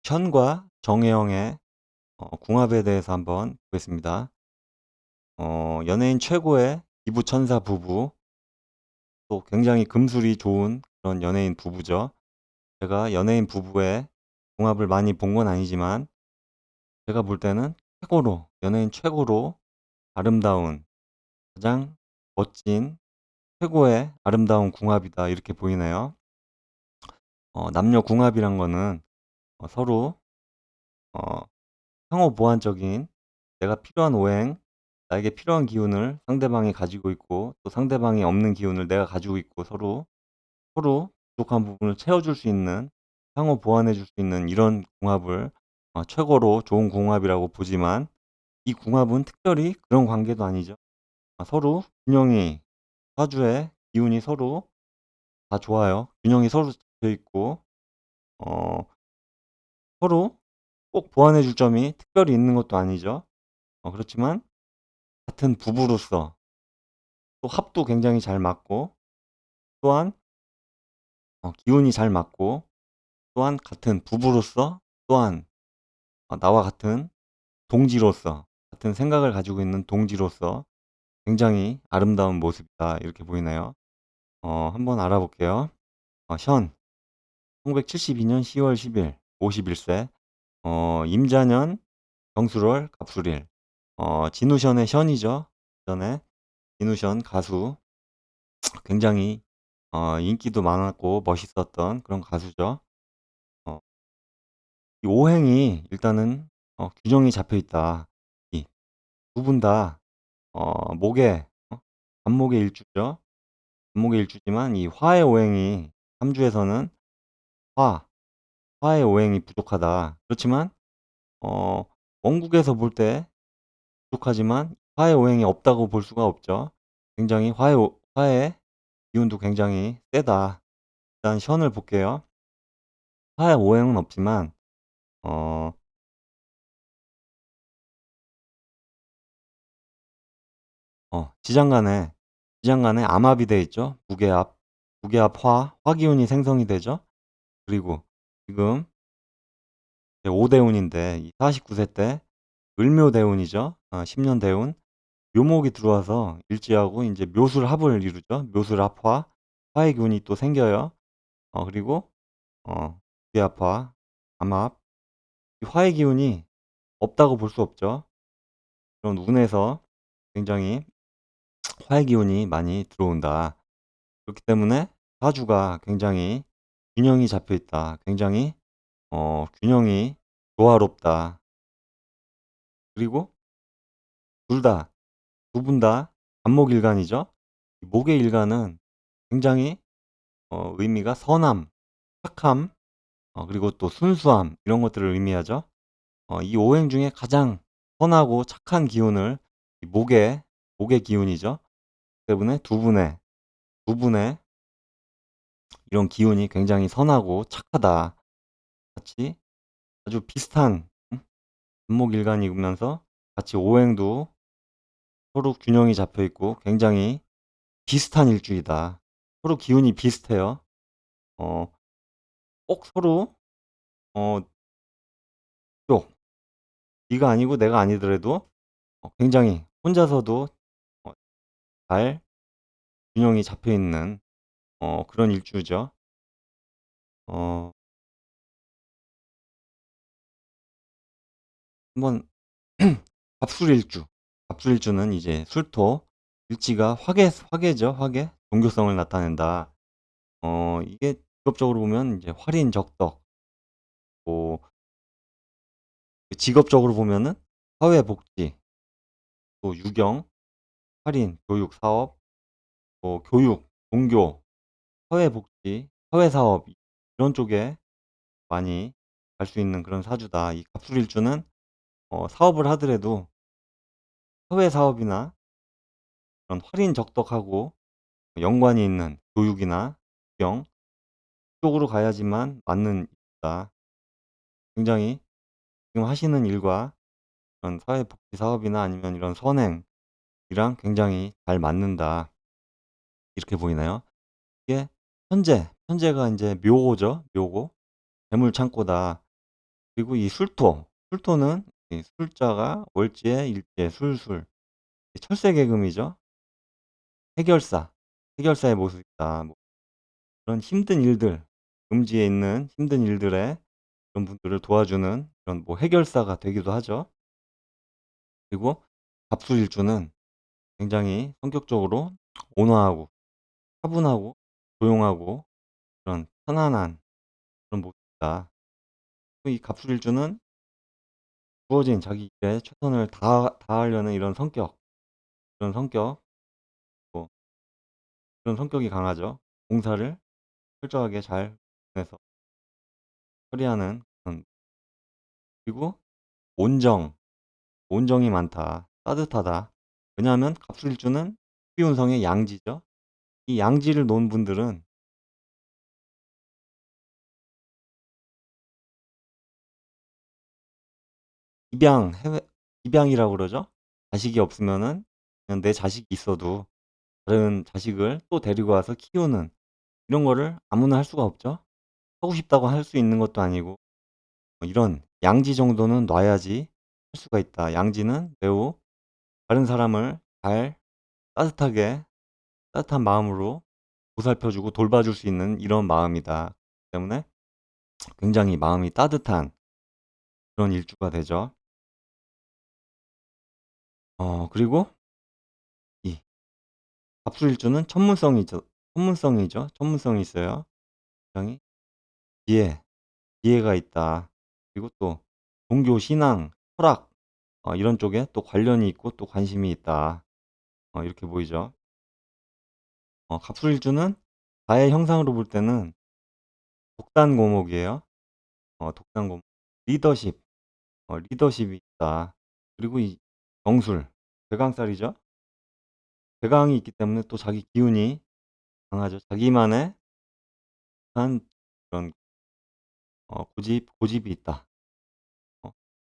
현과 정혜영의 궁합에 대해서 한번 보겠습니다. 연예인 최고의 기부천사 부부, 또 굉장히 금술이 좋은 그런 연예인 부부죠. 제가 연예인 부부의 궁합을 많이 본 건 아니지만 제가 볼 때는 연예인 최고로 아름다운, 가장 멋진 최고의 아름다운 궁합이다 이렇게 보이네요. 남녀 궁합이란 거는 서로 어 상호 보완적인, 내가 필요한 오행, 나에게 필요한 기운을 상대방이 가지고 있고 또 상대방이 없는 기운을 내가 가지고 있고 서로 부족한 부분을 채워줄 수 있는, 상호 보완해 줄 수 있는 이런 궁합을 최고로 좋은 궁합이라고 보지만, 이 궁합은 특별히 그런 관계도 아니죠. 서로 균형이, 사주의 기운이 서로 다 좋아요. 균형이 서로 잡혀 있고 어 서로 꼭 보완해 줄 점이 특별히 있는 것도 아니죠. 그렇지만 같은 부부로서 또 합도 굉장히 잘 맞고, 또한 기운이 잘 맞고, 또한 같은 부부로서, 또한 나와 같은 동지로서, 같은 생각을 가지고 있는 동지로서 굉장히 아름다운 모습이다 이렇게 보이네요. 한번 알아볼게요. 현 1972년 10월 10일 51세, 임자년 경술월 갑술일, 진우션의 션이죠. 전에 진우션 가수, 굉장히 인기도 많았고 멋있었던 그런 가수죠. 어 이 오행이 일단은 균형이 잡혀 있다. 이 두 분 다 목에 간목의 일주죠. 간목의 일주지만 이 화의 오행이, 삼주에서는 화, 화의 오행이 부족하다. 그렇지만 어 원국에서 볼 때 부족하지만 화의 오행이 없다고 볼 수가 없죠. 굉장히 화의 기운도 굉장히 세다. 일단 시연을 볼게요. 화의 오행은 없지만 어 지장간에 암합이 돼 있죠. 무게합 화기운이 생성이 되죠. 그리고 지금 이제 오대운인데 이 49세 때 을묘대운이죠. 10년 대운. 묘목이 들어와서 일지하고 이제 묘술합을 이루죠. 묘술합화. 화의 기운이 또 생겨요. 그리고 무게합화, 암합. 이 화의 기운이 없다고 볼 수 없죠. 그런 운에서 굉장히 화의 기운이 많이 들어온다. 그렇기 때문에 사주가 굉장히 균형이 잡혀 있다. 굉장히 균형이 조화롭다. 그리고 둘 다, 두 분 다 간목일간이죠. 목의 일간은 굉장히 의미가 선함, 착함, 그리고 또 순수함, 이런 것들을 의미하죠. 이 오행 중에 가장 선하고 착한 기운을 이 목의 기운이죠. 때문에 두 분의 이런 기운이 굉장히 선하고 착하다. 같이 아주 비슷한 간목일간이면서 같이 오행도 서로 균형이 잡혀 있고 굉장히 비슷한 일주이다. 서로 기운이 비슷해요. 어 꼭 서로 어 쪽 네가 아니고 내가 아니더라도 굉장히 혼자서도 어 잘 균형이 잡혀 있는 그런 일주죠. 어 한번 갑술일주. 갑술일주는 이제 술토, 일지가 화계죠, 화계. 종교성을 나타낸다. 이게 직업적으로 보면 이제 활인적덕, 뭐 직업적으로 보면은 사회복지, 또 유경, 할인, 교육, 사업, 뭐 교육, 종교, 사회복지, 사회사업, 이런 쪽에 많이 갈 수 있는 그런 사주다. 이 갑술일주는 사업을 하더라도 사회사업이나 그런 할인적덕하고 연관이 있는 교육이나 유경 쪽으로 가야지만 맞는 일이다. 굉장히 지금 하시는 일과 그런 사회복지 사업이나 아니면 이런 선행이랑 굉장히 잘 맞는다. 이렇게 보이나요? 이게 현재가 인제 묘고죠. 묘고. 재물창고다. 그리고 이 술토는 이 술자가 월지에 일지에 술술 철새개금이죠. 해결사의 모습이다. 뭐 그런 힘든 일들, 음지에 있는 힘든 일들에 그런 분들을 도와주는 그런 뭐 해결사가 되기도 하죠. 그리고 갑술일주는 굉장히 성격적으로 온화하고 차분하고 조용하고 그런 편안한 그런 모습이다. 또 이 갑술일주는 주어진 자기 일에 최선을 다하려는 이런 성격, 뭐 그런 성격이 강하죠. 공사를 철저하게 잘 해서 처리하는 그런. 그리고 온정, 온정이 많다. 따뜻하다. 왜냐하면 갑술일주는 토비운성의 양지죠. 이 양지를 놓은 분들은 입양, 해외 입양이라고 그러죠. 자식이 없으면은 그냥 내 자식이 있어도 다른 자식을 또 데리고 와서 키우는 이런 거를 아무나 할 수가 없죠. 하고 싶다고 할 수 있는 것도 아니고 이런 양지 정도는 놔야지 할 수가 있다. 양지는 매우 다른 사람을 잘 따뜻하게 따뜻한 마음으로 보살펴 주고 돌봐 줄 수 있는 이런 마음이다. 때문에 굉장히 마음이 따뜻한 그런 일주가 되죠. 그리고 이 갑술일주는 천문성이 있어요. 굉장히 지혜, 지혜가 있다. 그리고 또 종교, 신앙, 철학 이런 쪽에 또 관련이 있고 또 관심이 있다. 이렇게 보이죠. 갑술일주는 가의 형상으로 볼 때는 독단고목이에요. 독단고목. 리더십, 리더십이 있다. 그리고 이 정술, 괴강살이죠. 괴강이 있기 때문에 또 자기 기운이 강하죠. 자기만의 한 그런 고집이 있다.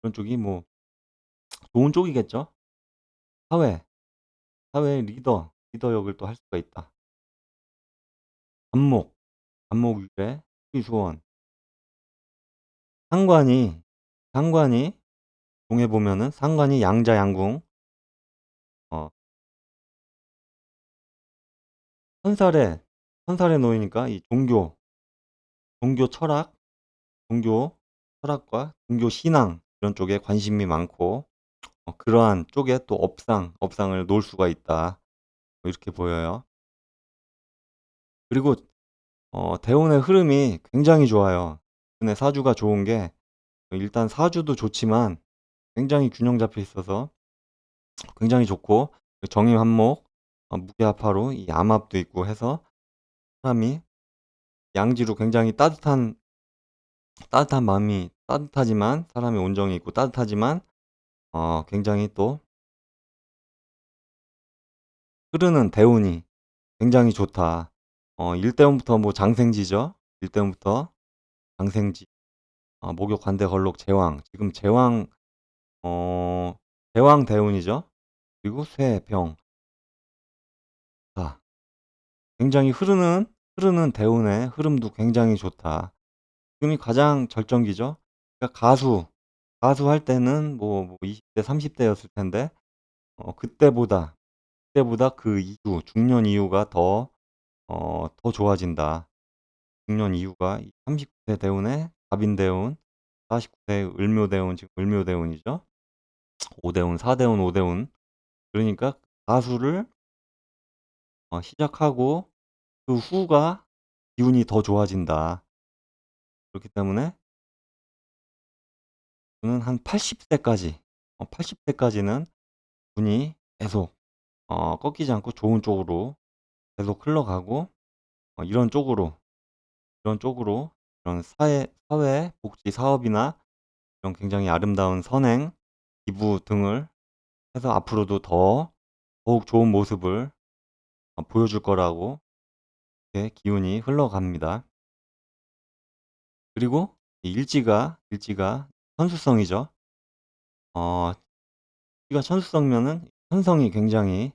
그런 쪽이 뭐 좋은 쪽이겠죠. 사회, 사회의 리더 역을 또 할 수가 있다. 간목, 간목 위에 수원. 상관이, 상관이 동해 보면은 상관이 양자 양궁, 어, 선살에, 선살에 놓이니까 이 종교 철학, 종교 철학과 종교 신앙 이런 쪽에 관심이 많고 그러한 쪽에 또 업상을 놓을 수가 있다. 뭐 이렇게 보여요. 그리고 대운의 흐름이 굉장히 좋아요. 근데 사주가 좋은 게 일단 사주도 좋지만 굉장히 균형 잡혀 있어서 굉장히 좋고 정임한목, 무게합화로 이 암합도 있고 해서 사람이 양지로 굉장히 따뜻한 마음이 따뜻하지만 사람이 온정이 있고 따뜻하지만 굉장히 또 흐르는 대운이 굉장히 좋다. 일대운부터 뭐 장생지죠. 일대운부터 장생지, 목욕 관대 걸록 제왕. 지금 제왕 대운이죠. 그리고 쇠, 병. 자, 굉장히 흐르는 대운의 흐름도 굉장히 좋다. 지금이 가장 절정기죠. 그러니까 가수 할 때는 뭐 20대, 30대였을 텐데 그때보다 그 이후 중년 이후가 더 좋아진다. 중년 이후가 이 39세 대운의 갑인대운, 49세 을묘대운, 지금 을묘대운이죠. 5대운, 4대운, 5대운. 그러니까 가수를 시작하고 그 후가 기운이 더 좋아진다. 그렇기 때문에 저는 한 80세까지, 80세까지는 운이 계속 꺾이지 않고 좋은 쪽으로 계속 흘러가고 이런 쪽으로 이런 사회 복지 사업이나 이런 굉장히 아름다운 선행, 기부 등을 해서 앞으로도 더욱 좋은 모습을 보여줄 거라고 이렇게 기운이 흘러갑니다. 그리고 이 일지가 천수성이죠. 어, 일지가 천수성면은 천성이 굉장히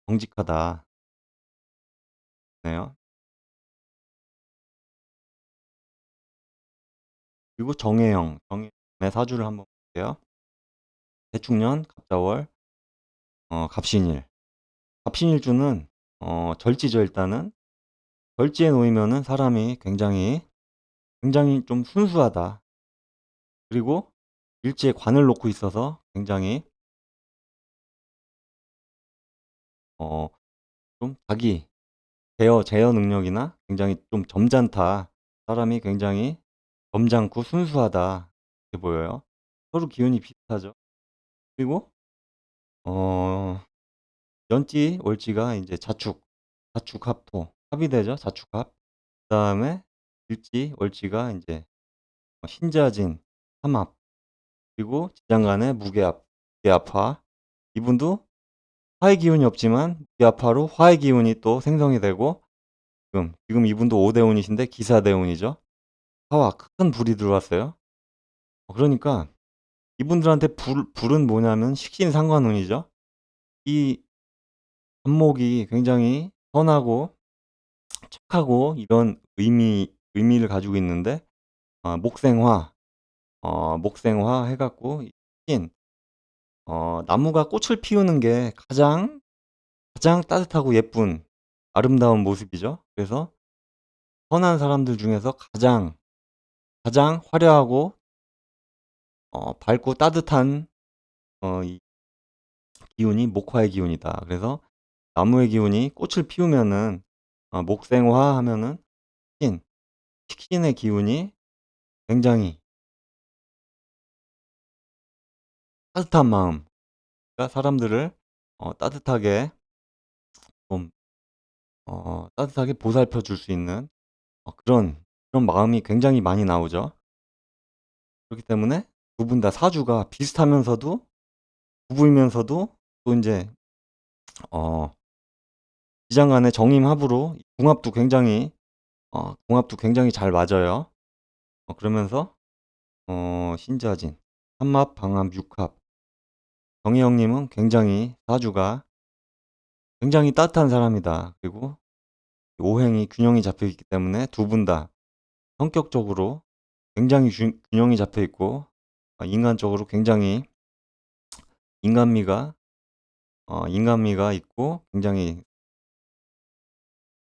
정직하다. 네요. 그리고 정해영의 사주를 한번 볼게요. 해축년, 갑자월, 갑신일. 갑신일주는 절지죠 일단은. 절지에 놓이면은 사람이 굉장히 좀 순수하다. 그리고 일지에 관을 놓고 있어서 굉장히 어 좀 자기 제어 능력이나 굉장히 좀 점잖다. 사람이 굉장히 점잖고 순수하다. 이렇게 보여요. 서로 기운이 비슷하죠. 그리고 어 연지, 월지가 이제 자축합토 합이 되죠. 자축합. 그다음에 일지, 월지가 이제 신자진 삼합. 그리고 지장간의 무게합화. 이분도 화의 기운이 없지만 무게합화로 화의 기운이 또 생성이 되고 지금 이분도 오대운이신데 기사대운이죠. 화와 큰 불이 들어왔어요. 그러니까 이분들한테 불은 뭐냐면 식신상관운이죠. 이 간목이 굉장히 선하고 착하고 이런 의미를 가지고 있는데 목생화 해갖고 신 나무가 꽃을 피우는 게 가장 따뜻하고 예쁜 아름다운 모습이죠. 그래서 선한 사람들 중에서 가장 화려하고 밝고 따뜻한 이 기운이 목화의 기운이다. 그래서 나무의 기운이 꽃을 피우면은 목생화 하면은 식신의 기운이 굉장히 따뜻한 마음, 그러니까 사람들을 따뜻하게 좀 따뜻하게 보살펴 줄 수 있는 그런 마음이 굉장히 많이 나오죠. 그렇기 때문에 두 분 다 사주가 비슷하면서도 부부이면서도 또 이제 어 지장 간의 정임합으로 궁합도 굉장히 잘 맞아요. 그러면서 신자진, 삼합, 방합, 육합. 정혜영 님은 사주가 굉장히 따뜻한 사람이다. 그리고 오행이 균형이 잡혀 있기 때문에 두 분 다 성격적으로 굉장히 균형이 잡혀 있고 인간적으로 굉장히 인간미가 인간미가 있고 굉장히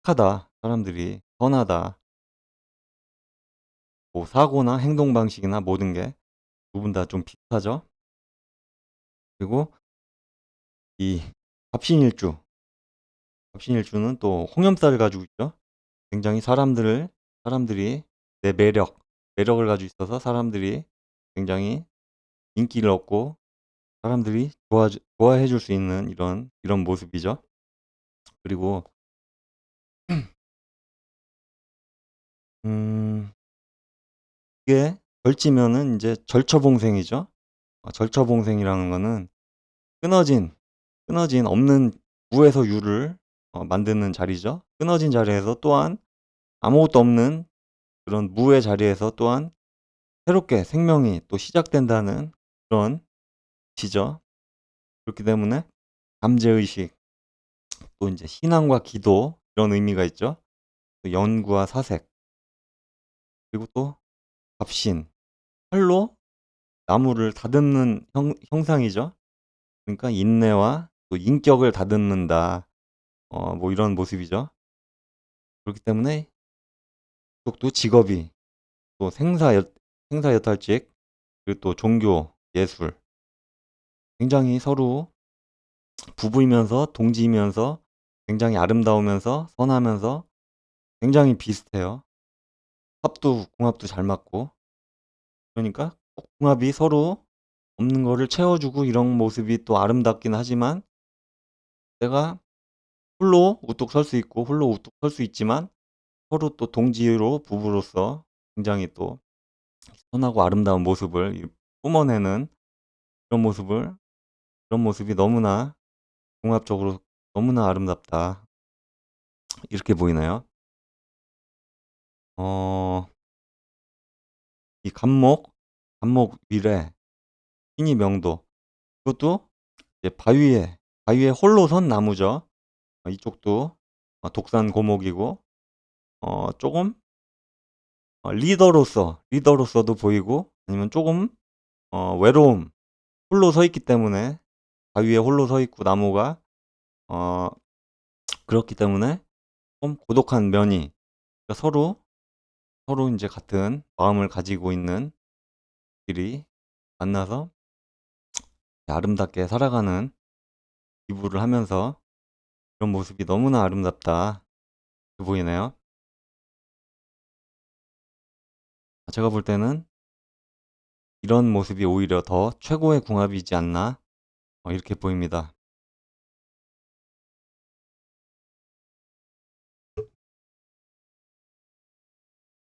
착하다. 사람들이 선하다. 뭐 사고나 행동 방식이나 모든 게 두 분 다 좀 비슷하죠. 그리고 이 갑신일주 갑신일주는 또 홍염살을 가지고 있죠. 굉장히 사람들이 내 매력을 가지고 있어서 사람들이 굉장히 인기를 얻고 사람들이 좋아해 줄 수 있는 이런 모습이죠. 그리고 음 이게 절지면은 이제 절처봉생이죠. 절처봉생이라는 거는 끊어진 없는 무에서 유를 만드는 자리죠. 끊어진 자리에서 또한 아무것도 없는 그런 무의 자리에서 또한 새롭게 생명이 또 시작된다는 그런 지죠. 그렇기 때문에 잠재의식, 또 이제 신앙과 기도 이런 의미가 있죠. 또 연구와 사색, 그리고 또 갑신, 활로 나무를 다듬는 형상이죠. 그러니까 인내와 또 인격을 다듬는다. 뭐 이런 모습이죠. 그렇기 때문에 이쪽도 직업이 또 생사여탈직, 그리고 또 종교, 예술, 굉장히 서로 부부이면서 동지이면서 굉장히 아름다우면서 선하면서 굉장히 비슷해요. 궁합도 잘 맞고. 그러니까 궁합이 서로 없는 거를 채워주고 이런 모습이 또 아름답긴 하지만 내가 홀로 우뚝 설 수 있고 홀로 우뚝 설 수 있지만 서로 또 동지로 부부로서 굉장히 또 선하고 아름다운 모습을 뿜어내는 그런 모습을 그런 모습이 너무나 궁합적으로 너무나 아름답다. 이렇게 보이나요? 이 간목 위래 신이 명도, 이것도 이제 바위에 홀로 선 나무죠. 이쪽도 독산 고목이고 조금 리더로서도 보이고 아니면 조금 외로움, 홀로 서 있기 때문에 바위에 홀로 서 있고 나무가 어 그렇기 때문에 좀 고독한 면이 그러니까 서로 인제 같은 마음을 가지고 있는 들이 만나서 아름답게 살아가는 기부를 하면서 그런 모습이 너무나 아름답다 보이네요. 제가 볼 때는 이런 모습이 오히려 더 최고의 궁합이지 않나 이렇게 보입니다.